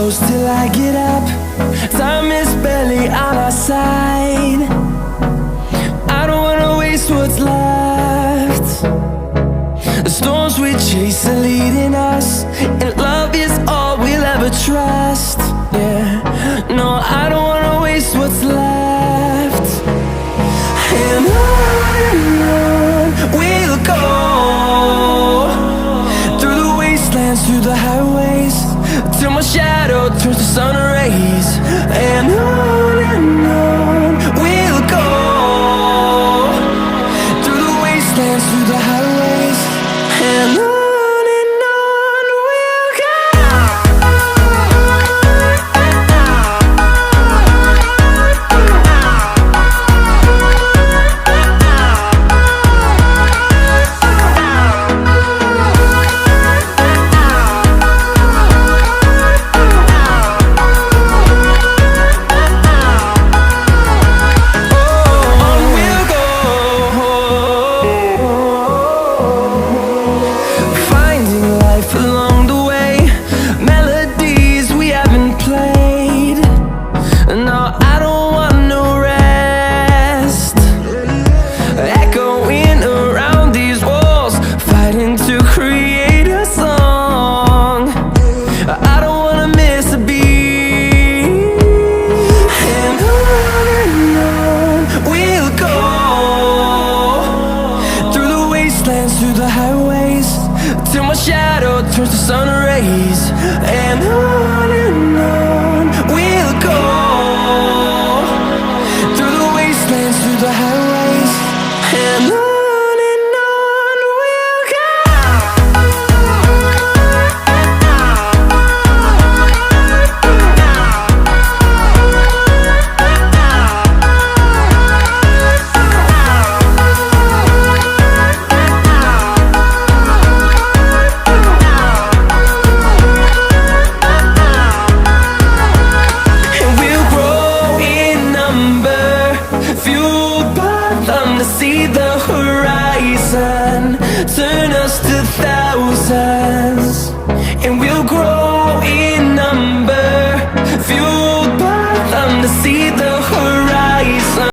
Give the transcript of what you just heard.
close till I get up. Time is barely on our side. I don't wanna waste what's left. The storms we chase are leading us, and love is all we'll ever trust. Yeah, no, I don't wanna waste what's left. And on we'll go, through the wastelands, through the highways, till my shadow turns to sun rays. And on we'll go, through the wastelands, through the highways, and on. Along the way, melodies we haven't played. No, I don't want no rest. Echoing around these walls, fighting to create a song. I don't wanna miss a beat. And on we'll go, through the wastelands, through the highways, till my shadow turns to sun rays. And on we'll go, through the wastelands, through the highways, and on we'll go. See the horizon, turn us to thousands.